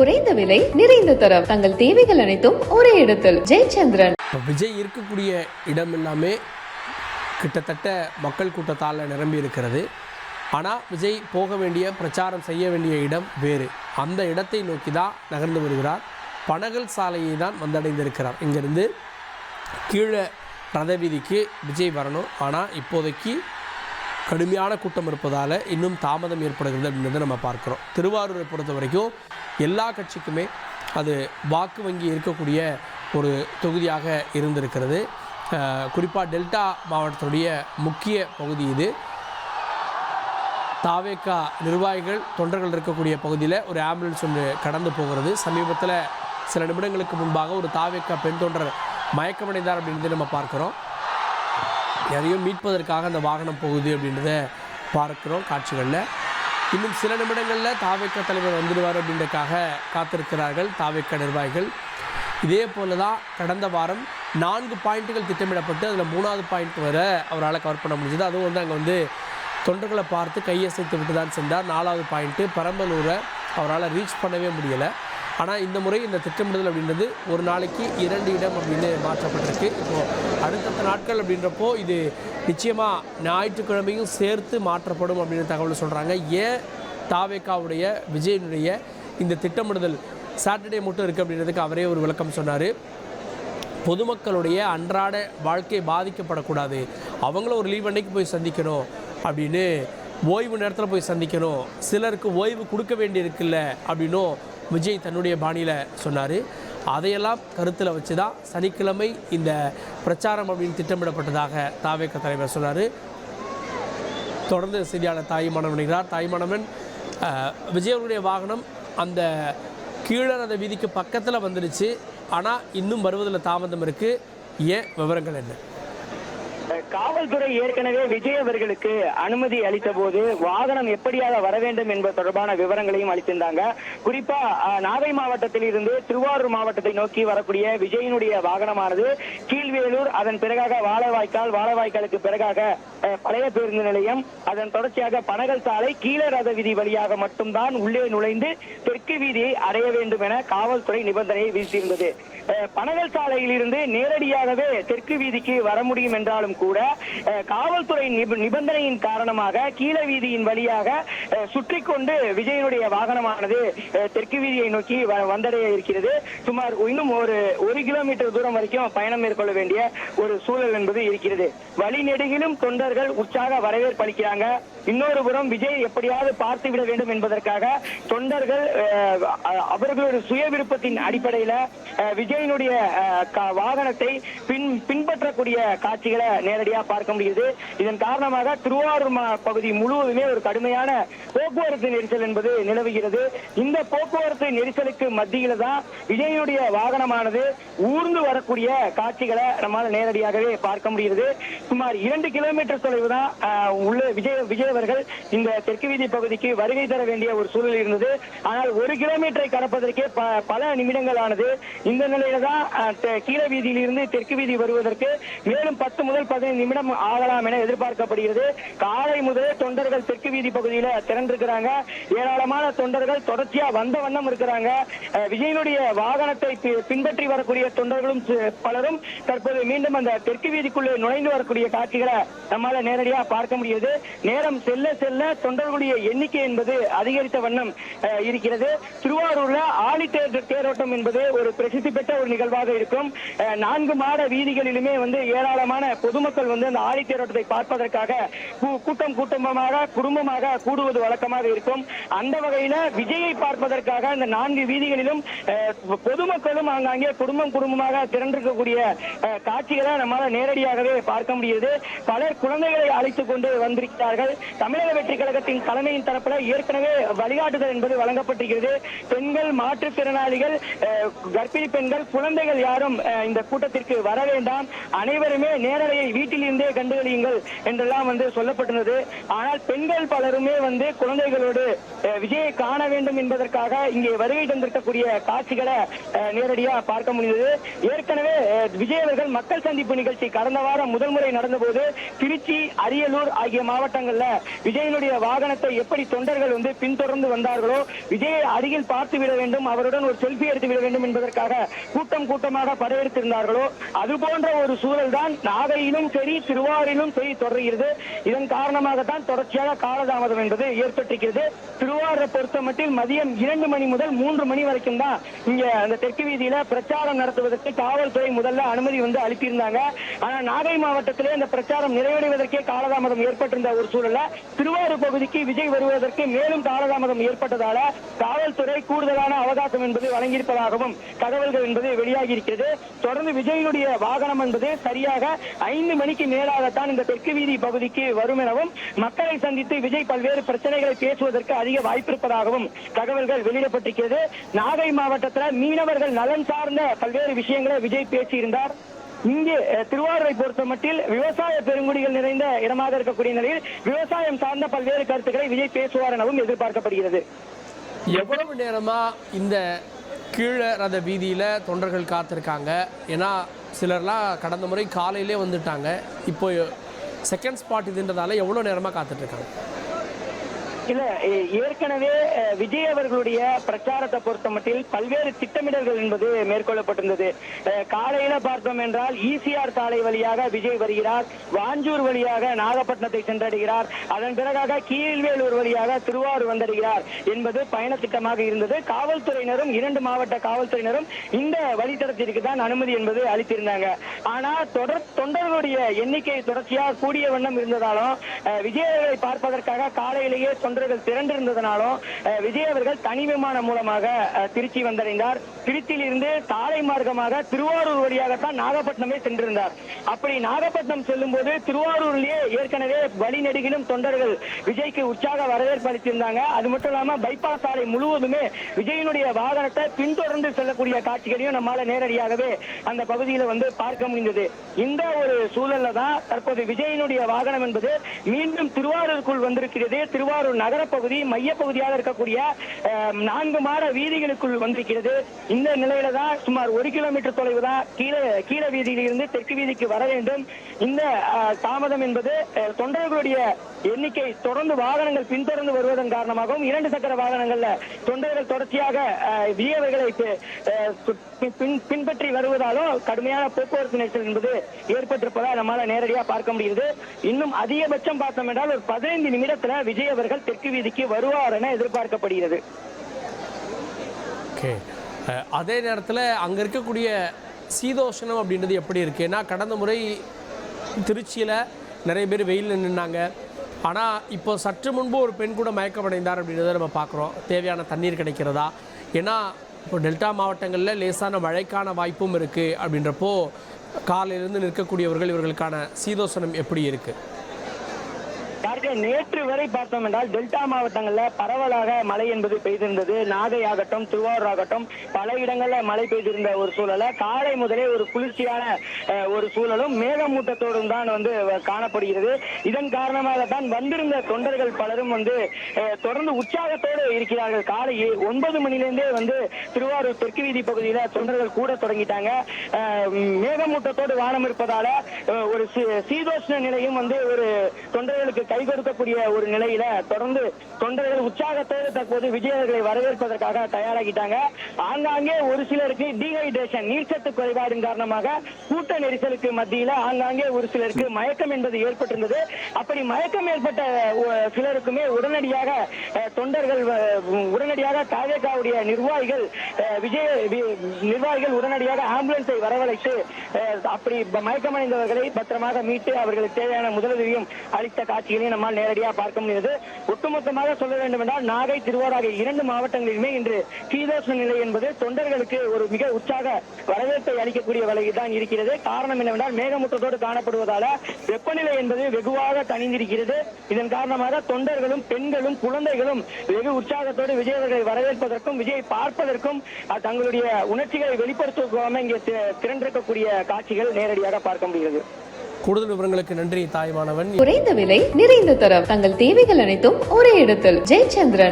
குறைந்த விலை நிறைந்த தரம் தங்கள் தேவைகள் அனைத்தும் ஒரே இடத்தில். ஜெயச்சந்திரன். விஜய் இருக்கக்கூடிய இடம் எல்லாமே கிட்டத்தட்ட மக்கள் கூட்டத்தால் நிரம்பி இருக்கிறது. ஆனால் விஜய் போக வேண்டிய பிரச்சாரம் செய்ய வேண்டிய இடம் வேறு. அந்த இடத்தை நோக்கி தான் நகர்ந்து வருகிறார். பனகல் சாலையை தான் வந்தடைந்திருக்கிறார். இங்கிருந்து கீழே ரத வீதிக்கு விஜய் வரணும். ஆனால் இப்போதைக்கு கடுமையான கூட்டம் இருப்பதால் இன்னும் தாமதம் ஏற்படுகிறது அப்படின்றத நம்ம பார்க்குறோம். திருவாரூரை பொறுத்த வரைக்கும் எல்லா கட்சிக்குமே அது வாக்கு வங்கி இருக்கக்கூடிய ஒரு தொகுதியாக இருந்திருக்கிறது. குறிப்பாக டெல்டா மாவட்டத்துடைய முக்கிய பகுதி இது. தாவேகா நிர்வாகிகள் தொண்டர்கள் இருக்கக்கூடிய பகுதியில் ஒரு ஆம்புலன்ஸ் ஒன்று கடந்து போகிறது. சமீபத்தில் சில நிமிடங்களுக்கு முன்பாக ஒரு தாவேகா பெண் தொண்டர் மயக்கமடைந்தார் அப்படின்றத நம்ம பார்க்குறோம். எதையும் மீட்பதற்காக அந்த வாகனம் போகுது அப்படின்றத பார்க்குறோம் காட்சிகளில். இன்னும் சில நிமிடங்களில் தாவேகா தலைவர் வந்துடுவார் அப்படின்றதுக்காக காத்திருக்கிறார்கள் தாவேகா நிர்வாகிகள். இதே போல தான் கடந்த வாரம் 4 பாயிண்ட்டுகள் திட்டமிடப்பட்டு அதில் 3வது பாயிண்ட் வரை அவரால் கவர் பண்ண முடிஞ்சது. அதுவும் அங்கே தொண்டர்களை பார்த்து கையசைத்து விட்டு தான் சென்றார். 4வது பாயிண்ட்டு பெரம்பலூரை அவரால் ரீச் பண்ணவே முடியலை. ஆனால் இந்த முறை இந்த திட்டமிடுதல் அப்படின்றது ஒரு நாளைக்கு 2 இடம் அப்படின்னு மாற்றப்பட்டிருக்கு. இப்போது அடுத்தடுத்த நாட்கள் அப்படின்றப்போ இது நிச்சயமாக ஞாயிற்றுக்கிழமையும் சேர்த்து மாற்றப்படும் அப்படின்னு தகவல் சொல்கிறாங்க. ஏன் தாவேகாவுடைய விஜயனுடைய இந்த திட்டமிடுதல் சாட்டர்டே மட்டும் இருக்குது அப்படின்றதுக்கு அவரே ஒரு விளக்கம் சொன்னார். பொதுமக்களுடைய அன்றாட வாழ்க்கை பாதிக்கப்படக்கூடாது, அவங்கள ஒரு லீவ் அன்னைக்கு போய் சந்திக்கணும் அப்படின்னு, ஓய்வு நேரத்தில் போய் சந்திக்கணும், சிலருக்கு ஓய்வு கொடுக்க வேண்டியிருக்குல்ல அப்படின்னும் விஜய் தன்னுடைய பாணியில் சொன்னார். அதையெல்லாம் கருத்தில் வச்சு தான் சனிக்கிழமை இந்த பிரச்சாரம் அப்படின்னு திட்டமிடப்பட்டதாக தாவேகா தலைவர் சொன்னார். தொடர்ந்து செய்தியாளர் தாய்மானவன் வருகிறார். தாய்மானவன், விஜய் அவருடைய வாகனம் அந்த கீழரத வீதிக்கு பக்கத்தில் வந்துடுச்சு, ஆனால் இன்னும் வருவதில் தாமதம் இருக்குது. ஏன், விவரங்கள் என்ன? காவல்துறை ஏற்கனவே விஜய் அவர்களுக்கு அனுமதி அளித்த போது வாகனம் எப்படியாக வர வேண்டும் என்பது தொடர்பான விவரங்களையும் அளித்திருந்தாங்க. குறிப்பா நாகை மாவட்டத்தில் இருந்து திருவாரூர் மாவட்டத்தை நோக்கி வரக்கூடிய விஜயினுடைய வாகனமானது கீழ்வேலூர், அதன் பிறகாக வாழவாய்க்காலுக்கு பிறகாக பழைய பேருந்து நிலையம், அதன் தொடர்ச்சியாக பனகல் சாலை, கீழ ரத வீதி வழியாக மட்டும்தான் உள்ளே நுழைந்து தெற்கு வீதியை அடைய வேண்டும் என காவல்துறை நிபந்தனையை விதித்திருந்தது. பனகல் சாலையில் இருந்து நேரடியாகவே தெற்கு வீதிக்கு வர முடியும் என்றாலும் கூட காவல்துறை நிபந்தனையின் காரணமாக கீழ வீதியின் வழியாக சுற்றி கொண்டு விஜயனுடைய வாகனமானது தெற்கு வீதியை நோக்கி வந்தடைய இருக்கிறது. சுமார் இன்னும் ஒரு கிலோமீட்டர் தூரம் வரைக்கும் பயணம் மேற்கொள்ள வேண்டிய ஒரு சூழல் என்பது இருக்கிறது. வழி நெடுகிலும் தொண்டர்கள் உற்சாக வரவேற்பு அளிக்கிறாங்க. இன்னொரு புறம் விஜய் எப்படியாவது பார்த்துவிட வேண்டும் என்பதற்காக தொண்டர்கள் அவர்களுடைய சுய விருப்பத்தின் அடிப்படையில் விஜயனுடைய வாகனத்தை பின்பற்றக்கூடிய காட்சிகளை நேரடியாக பார்க்க முடியுது. இதன் காரணமாக திருவாரூர் பகுதி முழுவதுமே ஒரு கடுமையான போக்குவரத்து நெரிசல் என்பது நிலவுகிறது. இந்த போக்குவரத்து நெரிசலுக்கு மத்தியில தான் விஜயனுடைய வாகனமானது ஊர்ந்து வரக்கூடிய காட்சிகளை நம்மால் நேரடியாகவே பார்க்க முடிகிறது. சுமார் 2 கிலோமீட்டர் தொலைவு தான் உள்ள விஜய் அவர்கள் இந்த தெற்கு வீதி பகுதிக்கு வருகை தர வேண்டிய ஒரு சூழல் இருந்தது. ஆனால் 1 கிலோமீட்டரை கடப்பதற்கே பல நிமிடங்கள் ஆனது. இந்த நிலையில தான் கீழ வீதியில் இருந்து தெற்கு வீதி வருவதற்கு மேலும் 10 முதல் 15 நிமிடம் ஆகலாம் என எதிர்பார்க்கப்படுகிறது. காலை முதலே தொண்டர்கள் தெற்கு வீதி பகுதியில் திரண்டிருக்கிறாங்க. ஏராளமான தொண்டர்கள் தொடர்ச்சியா வந்த வண்ணம் இருக்கிறாங்க. விஜயனுடைய வாகனத்தை பின்பற்றி வரக்கூடிய தொண்டர்களும் பலரும் தற்போது மீண்டும் அந்த தெற்கு வீதிக்குள்ளே நுழைந்து வரக்கூடிய காட்சிகளை நம்மால நேரடியாக பார்க்க முடியுது. நேரம் செல்ல செல்ல தொண்டர்களுடைய எண்ணிக்கை என்பது அதிகரித்த வண்ணம் இருக்கிறது. திருவாரூர்ல ஆழி தேரோட்டம் என்பது ஒரு பிரசித்தி பெற்ற ஒரு நிகழ்வாக இருக்கும். 4 மாட வீதிகளிலுமே ஏராளமான பொதுமக்கள் அந்த ஆழி தேரோட்டத்தை பார்ப்பதற்காக கூட்டமாக குடும்பமாக கூடுவது வழக்கமாக இருக்கும். அந்த வகையில விஜயை பார்ப்பதற்காக இந்த 4 வீதிகளிலும் பொதுமக்களும் ஆங்காங்கே குடும்பமாக திரண்டிருக்கக்கூடிய காட்சிகளை நம்மால் நேரடியாகவே பார்க்க முடியுது. பலர் குழந்தைகளை அழைத்துக் கொண்டு வந்திருக்கிறார்கள். தமிழக வெற்றி கழகத்தின் தலைமையின் தரப்பில் ஏற்கனவே வழிகாட்டுதல் என்பது வழங்கப்பட்டிருக்கிறது. பெண்கள், மாற்றுத்திறனாளிகள், கர்ப்பிணி பெண்கள், குழந்தைகள் யாரும் இந்த கூட்டத்திற்கு வர வேண்டாம், அனைவருமே நேரலையை வீட்டில் வீட்டில் இருந்தே கண்டுகளியுங்கள் என்றெல்லாம் வந்து சொல்லப்பட்டிருந்தது. ஆனால் பெண்கள் பலருமே வந்து குழந்தைகளோடு விஜயை காண வேண்டும் என்பதற்காக இங்கே வருகை தந்திருக்கக்கூடிய காட்சிகளை நேரடியா பார்க்க முடிந்தது. ஏற்கனவே விஜய் அவர்கள் மக்கள் சந்திப்பு நிகழ்ச்சி கடந்த வாரம் முதல் முறை நடந்தபோது திருச்சி, அரியலூர் ஆகிய மாவட்டங்கள்ல விஜயனுடைய வாகனத்தை எப்படி தொண்டர்கள் வந்து பின்தொடர்ந்து வந்தார்களோ, விஜயை அருகில் பார்த்து விட வேண்டும், அவருடன் ஒரு செல்ஃபி எடுத்து விட வேண்டும் என்பதற்காக கூட்டம் கூட்டமாக படையெடுத்திருந்தார்களோ, அது போன்ற ஒரு சூழல் தான் நாகையிலும் சரி திருவாரூரிலும் சரி தொடர்கிறது. இதன் காரணமாகத்தான் தொடர்ச்சியாக காலதாமதம் என்பது ஏற்பட்டிருக்கிறது. திருவாரூரை பொறுத்த மட்டில் மதியம் 2 மணி முதல் 3 மணி வரைக்கும் தான் இங்க அந்த தெற்கு வீதியில பிரச்சாரம் நடத்துவதற்கு காவல்துறை முதல்ல அனுமதி வந்து அளித்திருந்தாங்க. ஆனா நாகை மாவட்டத்திலே அந்த பிரச்சாரம் நிறைவடைவதற்கே காலதாமதம் ஏற்பட்டிருந்த ஒரு சூழல்ல திருவாரூர் பகுதிக்கு விஜய் வருவதற்கு மேலும் காலதாமதம் ஏற்பட்டதால காவல்துறை கூடுதலான அவகாசம் என்பது வழங்கியிருப்பதாகவும் தகவல்கள் என்பது வெளியாகி இருக்கிறது. தொடர்ந்து விஜயினுடைய வாகனம் என்பது சரியாக 5 மணிக்கு மேலாகத்தான் இந்த தெற்கு வீதி பகுதிக்கு வரும் எனவும் மக்களை சந்தித்து விஜய் பல்வேறு பிரச்சனைகளை பேசுவதற்கு அதிக வாய்ப்பு இருப்பதாகவும் தகவல்கள் வெளியிடப்பட்டிருக்கிறது. நாகை மாவட்டத்தில் மீனவர்கள் நலன் சார்ந்த பல்வேறு விஷயங்களை விஜய் பேசியிருந்தார். இங்கே திருவாரூரை பொறுத்த மட்டில் விவசாய பெருங்குடிகள் நிறைந்த இடமாக இருக்கக்கூடிய நிலையில் விவசாயம் சார்ந்த பல்வேறு கருத்துக்களை விஜய் பேசுவார் எனவும் எதிர்பார்க்கப்படுகிறது. எவ்வளவு நேரமா இந்த கீழே ரத வீதியில் தொண்டர்கள் காத்திருக்காங்க? ஏன்னா சிலர்லாம் கடந்த முறை காலையிலே வந்துட்டாங்க. இப்போ செகண்ட் ஸ்பாட் இதுன்றதால எவ்வளோ நேரமாக காத்துட்ருக்காங்க? இல்ல, ஏற்கனவே விஜய் அவர்களுடைய பிரச்சாரத்தை பொறுத்த மட்டில் பல்வேறு திட்டமிடல்கள் என்பது மேற்கொள்ளப்பட்டிருந்தது. காலையில பார்த்தோம் என்றால் ஈசிஆர் சாலை வழியாக விஜய் வருகிறார், வாஞ்சூர் வழியாக நாகப்பட்டினத்தை சென்றடைகிறார், அதன் பிறகாக கீழ்வேலூர் வழியாக திருவாரூர் வந்தடைகிறார் என்பது பயண திட்டமாக இருந்தது. காவல்துறையினரும் 2 மாவட்ட காவல்துறையினரும் இந்த வழித்தடத்திற்கு தான் அனுமதி என்பது அளித்திருந்தாங்க. ஆனா தொண்டர்களுடைய எண்ணிக்கை தொடர்ச்சியாக கூடிய வண்ணம் இருந்ததாலும் விஜயை பார்ப்பதற்காக காலையிலேயே தொண்டர்கள் திரண்டிருந்ததனாலும் விஜய் அவர்கள் தனி விமானம் மூலமாக திருச்சி வந்தடைந்தார். திருச்சியில் இருந்து சாலை மார்க்கமாக திருவாரூர் வழியாகத்தான் நாகப்பட்டினமே சென்றிருந்தார். அப்படி நாகப்பட்டினம் செல்லும் போது திருவாரூரிலேயே ஏற்கனவே வழிநெடுகிலும் தொண்டர்கள் விஜய்க்கு உற்சாக வரவேற்பு அளித்திருந்தாங்க. அது மட்டும் இல்லாம பைபாஸ் சாலை முழுவதுமே விஜயினுடைய வாகனத்தை பின்தொடர்ந்து செல்லக்கூடிய காட்சிகளையும் நம்மால நேரடியாகவே அந்த பகுதியில வந்து பார்க்க முடிந்தது. இந்த ஒரு சூழல்ல தான் தற்போது விஜயினுடைய வாகனம் என்பது மீண்டும் திருவாரூருக்குள் வந்திருக்கிறது. திருவாரூர் நகரப்பகுதி மையப்பகுதியாக இருக்கக்கூடிய 4 மாட வீதிகளுக்குள் வந்திருக்கிறது. இந்த நிலையில தான் சுமார் 1 கிலோமீட்டர் தொலைவு தான் கீழ வீதியில் இருந்து தெற்கு வீதிக்கு வர வேண்டும். இந்த தாமதம் என்பது தொண்டர்களுடைய எண்ணிக்கை தொடர்ந்து வாகனங்கள் பின்தொடர்ந்து வருவதன் காரணமாகவும் 2 சக்கர வாகனங்கள்ல தொண்டர்கள் தொடர்ச்சியாக விஜயவர்களை பின்பற்றி வருவதாலும் கடுமையான போக்குவரத்து நெரிசல் என்பது ஏற்பட்டிருப்பதால் நம்மால நேரடியாக பார்க்க முடியுது. இன்னும் அதிகபட்சம் பார்த்தோம் என்றால் ஒரு 15 நிமிடத்துல விஜய் அவர்கள் தெற்கு வீதிக்கு வருவார் என எதிர்பார்க்கப்படுகிறது. அதே நேரத்தில் அங்கே இருக்கக்கூடிய சீதோஷணம் அப்படின்றது எப்படி இருக்கு? ஏன்னா கடந்த முறை திருச்சியில் நிறைய பேர் வெயிலில் நின்னாங்க. ஆனால் இப்போ சற்று முன்பு ஒரு பெண் கூட மயக்கமடைந்தார் அப்படின்றத நம்ம பார்க்குறோம். தேவையான தண்ணீர் கிடைக்கிறதா? ஏன்னா இப்போ டெல்டா மாவட்டங்களில் லேசான மழைக்கான வாய்ப்பும் இருக்குது. அப்படின்றப்போ காலையிலிருந்து நிற்கக்கூடியவர்கள் இவர்களுக்கான சீதோஷணம் எப்படி இருக்குது? நேற்று வரை பார்த்தோம் என்றால் டெல்டா மாவட்டங்கள்ல பரவலாக மழை என்பது பெய்திருந்தது. நாகை ஆகட்டும் திருவாரூர் ஆகட்டும் பல இடங்கள்ல மழை பெய்திருந்த ஒரு சூழல காலை முதலே ஒரு குளிர்ச்சியான ஒரு சூழலும் மேகமூட்டத்தோடும் தான் வந்து காணப்படுகிறது. இதன் காரணமாக தான் வந்திருந்த தொண்டர்கள் பலரும் வந்து தொடர்ந்து உற்சாகத்தோடு இருக்கிறார்கள். காலை 9 மணிலிருந்தே வந்து திருவாரூர் தெற்கு வீதி பகுதியில தொண்டர்கள் கூட தொடங்கிட்டாங்க. மேகமூட்டத்தோடு வானம் இருப்பதால ஒரு சீதோஷ்ண நிலையும் வந்து ஒரு தொண்டர்களுக்கு கை கொடுக்கக்கூடிய ஒரு நிலையில தொடர்ந்து தொண்டர்கள் உற்சாகத்தோடு தற்போது விஜயர்களை வரவேற்பதற்காக தயாராகிட்டாங்க. ஆங்காங்கே ஒரு சிலருக்கு டீஹைட்ரேஷன் நீர்ச்சத்து குறைபாடின் காரணமாக கூட்ட நெரிசலுக்கு மத்தியில ஆங்காங்கே ஒரு சிலருக்கு மயக்கம் என்பது ஏற்பட்டிருந்தது. அப்படி மயக்கம் ஏற்பட்ட சிலருக்குமே உடனடியாக தொண்டர்கள் உடனடியாக தாவேகாவுடைய நிர்வாகிகள் உடனடியாக ஆம்புலன்ஸை வரவழைத்து அப்படி மயக்கமடைந்தவர்களை பத்திரமாக மீட்டு அவர்களுக்கு தேவையான முதலுதவியும் அளித்த காட்சிகளையும் நம்மால் நேரடியாக பார்க்க முடியாது. ஒட்டுமொத்தமாக சொல்ல வேண்டும் என்றால் நாகை திருவாரூர் ஆகிய 2 மாவட்டங்களிலுமே இன்று சீதோஷ்ண நிலை என்பது தொண்டர்களுக்கு ஒரு மிக உற்சாக வரவேற்பை அளிக்கக்கூடிய வகையில் தான் இருக்கிறது. காரணம் என்னவென்றால் மேகமூட்டத்தோடு காணப்படுவதால வெப்பநிலை என்பது வெகுவாக தணிந்திருக்கிறது. இதன் காரணமாக தொண்டர்களும் பெண்களும் குழந்தைகளும் வெகு உற்சாகத்தோடு விஜயவர்களை வரவேற்பதற்கும் விஜயை பார்ப்பதற்கும் தங்களுடைய உணர்ச்சிகளை வெளிப்படுத்துவதற்காக இங்கே திரண்டிருக்கக்கூடிய காட்சிகள் நேரடியாக பார்க்க முடிகிறது. கூடுதல் விவரங்களுக்கு நன்றி தாய்மானவன். குறைந்த விலை நிறைந்த தரம் தங்கள் தேவைகள் அனைத்தும் ஒரே இடத்தில் ஜெயச்சந்திரன்.